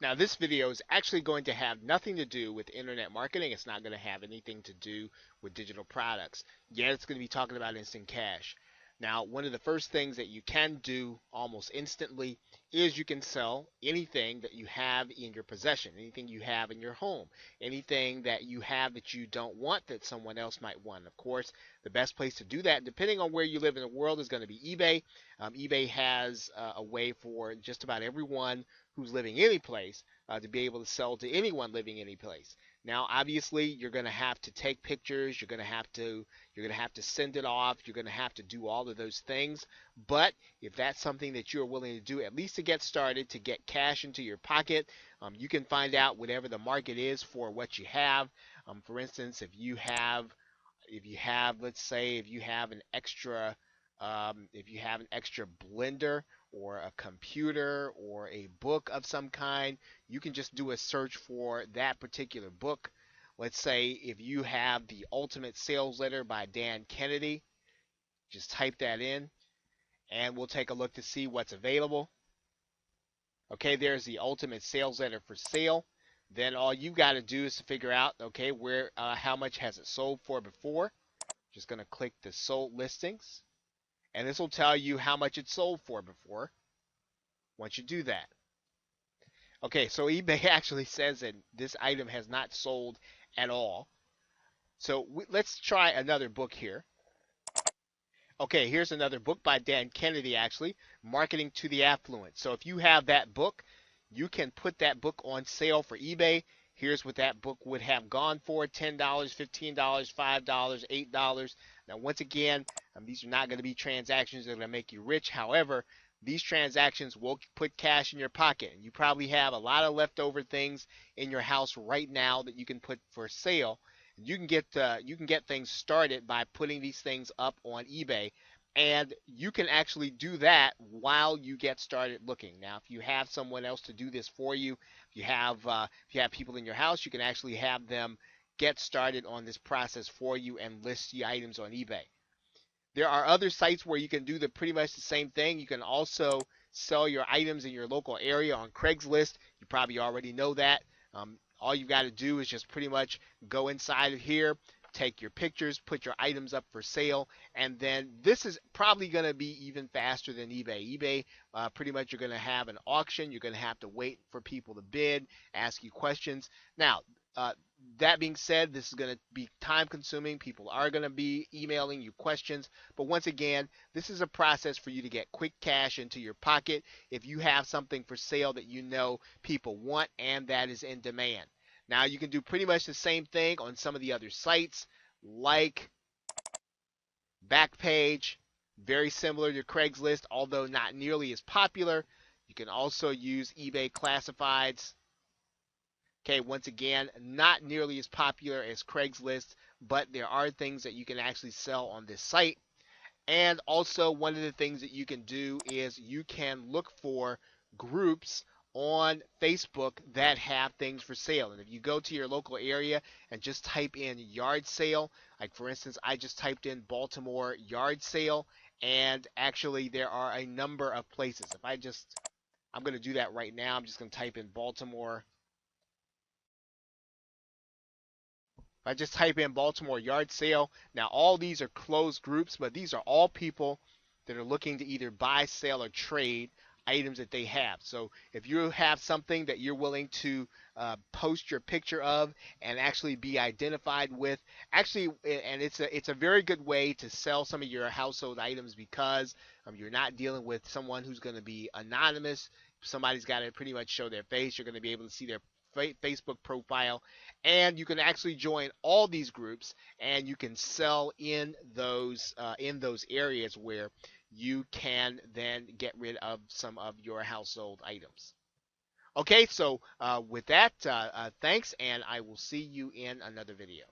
Now, this video is actually going to have nothing to do with internet marketing. It's not going to have anything to do with digital products. Yeah, it's going to be talking about instant cash. Now, one of the first things that you can do almost instantly is you can sell anything that you have in your possession, anything you have in your home, anything that you have that you don't want that someone else might want. Of course, the best place to do that, depending on where you live in the world, is going to be eBay. eBay has a way for just about everyone who's living any place to be able to sell to anyone living any place. Now, obviously, you're going to have to take pictures. You're going to have to send it off. You're going to have to do all of those things. But if that's something that you're willing to do, at least to get started, to get cash into your pocket, you can find out whatever the market is for what you have. For instance, let's say, if you have an extra blender or a computer or a book of some kind, you can just do a search for that particular book. Let's say if you have the Ultimate Sales Letter by Dan Kennedy, just type that in and we'll take a look to see what's available. Okay, there's the Ultimate Sales Letter for sale. Then all you got to do is to figure out, okay, how much has it sold for before. Just going to click the sold listings, and this will tell you how much it sold for before once you do that. Okay, so eBay actually says that this item has not sold at all. So let's try another book here. Okay, here's another book by Dan Kennedy, actually, Marketing to the Affluent. So if you have that book, you can put that book on sale for eBay. Here's what that book would have gone for: $10, $15, $5, $8. Now, once again, these are not going to be transactions that are going to make you rich. However, these transactions will put cash in your pocket. You probably have a lot of leftover things in your house right now that you can put for sale. You can get things started by putting these things up on eBay, and you can actually do that while you get started looking. Now, if you have someone else to do this for you, if you have people in your house, you can actually have them get started on this process for you and list the items on eBay. There are other sites where you can do pretty much the same thing. You can also sell your items in your local area on Craigslist. You probably already know that. All you've got to do is just pretty much go inside of here, take your pictures, put your items up for sale, and then this is probably going to be even faster than eBay. eBay, pretty much you're going to have an auction. You're going to have to wait for people to bid, ask you questions. Now, that being said, this is going to be time consuming. People are going to be emailing you questions. But once again, this is a process for you to get quick cash into your pocket if you have something for sale that you know people want and that is in demand. Now, you can do pretty much the same thing on some of the other sites like Backpage, very similar to Craigslist, although not nearly as popular. You can also use eBay Classifieds. Okay, once again, not nearly as popular as Craigslist, but there are things that you can actually sell on this site. And also, one of the things that you can do is you can look for groups on Facebook that have things for sale. And if you go to your local area and just type in yard sale, like for instance, I just typed in Baltimore yard sale, and actually there are a number of places. I'm going to do that right now. I'm just going to type in Baltimore. I just type in Baltimore yard sale. Now, all these are closed groups, but these are all people that are looking to either buy, sell, or trade items that they have. So if you have something that you're willing to post your picture of and actually be identified with, and it's a very good way to sell some of your household items because you're not dealing with someone who's going to be anonymous. Somebody's got to pretty much show their face. You're going to be able to see their Facebook profile, and you can actually join all these groups, and you can sell in those areas where you can then get rid of some of your household items. Okay, so with that, thanks, and I will see you in another video.